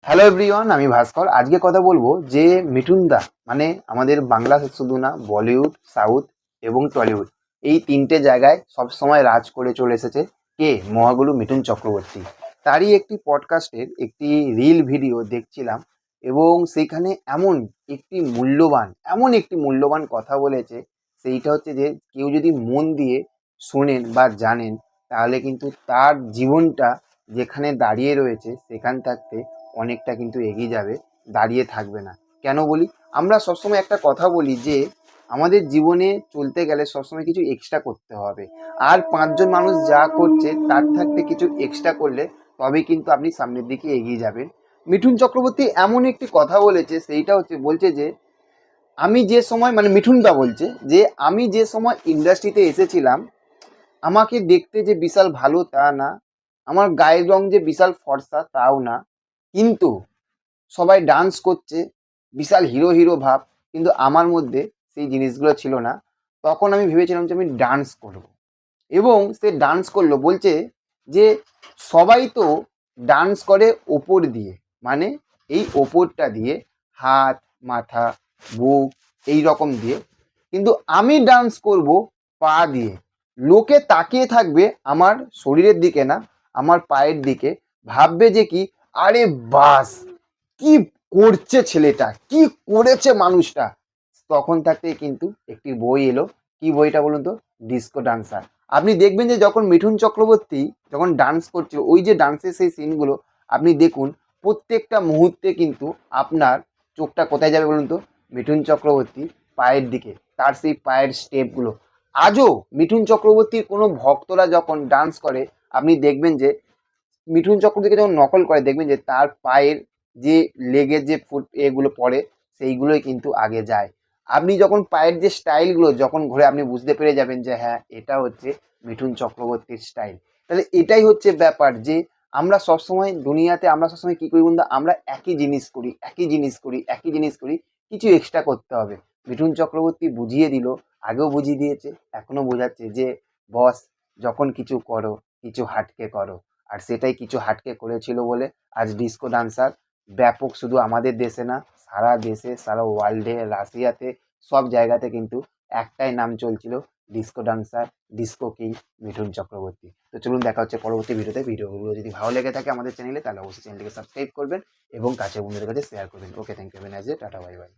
Hello everyone, আমি ভাস্কর। আজকে কথা বলবো যে মিঠুন দা মানে আমাদের বাংলা শুধু না, বলিউড, সাউথ এবং টলিউড এই তিনটে জায়গায় সবসময় রাজ করে চলে এসেছে কে? মহাগুরু মিঠুন চক্রবর্তী। তারই একটি পডকাস্টের একটি রিল ভিডিও দেখছিলাম এবং সেইখানে এমন একটি মূল্যবান কথা বলেছে। সেইটা হচ্ছে যে কেউ যদি মন দিয়ে শোনেন বা জানেন, তাহলে কিন্তু তার জীবনটা যেখানে দাঁড়িয়ে রয়েছে সেখান থাকতে অনেকটা কিন্তু এগিয়ে যাবে, দাঁড়িয়ে থাকবে না। কেন বলি? আমরা সবসময় একটা কথা বলি যে আমাদের জীবনে চলতে গেলে সবসময় কিছু এক্সট্রা করতে হবে। আর পাঁচজন মানুষ যা করছে তার থাকতে কিছু এক্সট্রা করলে তবেই কিন্তু আপনি সামনের দিকে এগিয়ে যাবেন। মিঠুন চক্রবর্তী এমন একটি কথা বলেছে, সেইটা হচ্ছে বলছে যে আমি যে সময় মানে মিঠুন দা বলছে যে আমি যে সময় ইন্ডাস্ট্রিতে এসেছিলাম, আমাকে দেখতে যে বিশাল ভালো তা না, আমার গায়ের রং যে বিশাল ফর্সা তাও না, কিন্তু সবাই ডান্স করছে, বিশাল হিরো হিরো ভাব, কিন্তু আমার মধ্যে সেই জিনিসগুলো ছিল না। তখন আমি ভেবেছিলাম যে আমি ডান্স করব, এবং সে ডান্স করলো। বলছে যে সবাই তো ডান্স করে ওপর দিয়ে, মানে এই ওপরটা দিয়ে, হাত, মাথা, বুক, এই রকম দিয়ে, কিন্তু আমি ডান্স করব পা দিয়ে। লোকে তাকিয়ে থাকবে আমার শরীরের দিকে না, আমার পায়ের দিকে। ভাববে যে কি, আরে বাস, কি করছে ছেলেটা, কি করেছে মানুষটা। তখন থাকতেই কিন্তু একটি বই এলো। কি বইটা বলুন তো? Disco dancer. আপনি দেখবেন যে যখন মিঠুন চক্রবর্তী যখন ডান্স করছিল, ওই যে ডান্সের সেই সিনগুলো আপনি দেখুন, প্রত্যেকটা মুহূর্তে কিন্তু আপনার চোখটা কোথায় যাবে বলুন তো? মিঠুন চক্রবর্তীর পায়ের দিকে, তার সেই পায়ের স্টেপগুলো। আজও মিঠুন চক্রবর্তীর কোনো ভক্তরা যখন ডান্স করে, আপনি দেখবেন যে মিঠুন চক্রবর্তীকে যখন নকল করে, দেখবেন যে তার পায়ের যে লেগের যে ফুট এগুলো পড়ে, সেইগুলোই কিন্তু আগে যায়। আপনি যখন পায়ের যে স্টাইলগুলো যখন ঘুরে, আপনি বুঝতে পেরে যাবেন যে হ্যাঁ, এটা হচ্ছে মিঠুন চক্রবর্তীর স্টাইল। তাহলে এটাই হচ্ছে ব্যাপার যে আমরা সবসময় দুনিয়াতে আমরা সবসময় কী করি বন্ধু? আমরা একই জিনিস করি, একই জিনিস করি, একই জিনিস করি, কিছু এক্সট্রা করতে হবে। মিঠুন চক্রবর্তী বুঝিয়ে দিল, আগেও বুঝিয়ে দিয়েছে, এখনও বোঝাচ্ছে যে বস, যখন কিছু করো, কিছু হাটকে করো। আর সেটাই কিছু হাটকে করেছিল বলে আজ ডিস্কো ডান্সার ব্যাপক, শুধু আমাদের দেশে না, সারা দেশে, সারা ওয়ার্ল্ডে, রাশিয়াতে, সব জায়গাতে কিন্তু একটাই নাম চলছিল, disco dancer, disco king Mithun Chakraborty. তো চলুন, দেখা হচ্ছে পরবর্তী ভিডিওতে। ভিডিওগুলো যদি ভালো লেগে থাকে আমাদের চ্যানেলে, তাহলে অবশ্যই চ্যানেলটিকে সাবস্ক্রাইব করবেন এবং কাছের বন্ধুদের কাছে শেয়ার করবেন। Okay, thank you, tata, bye by.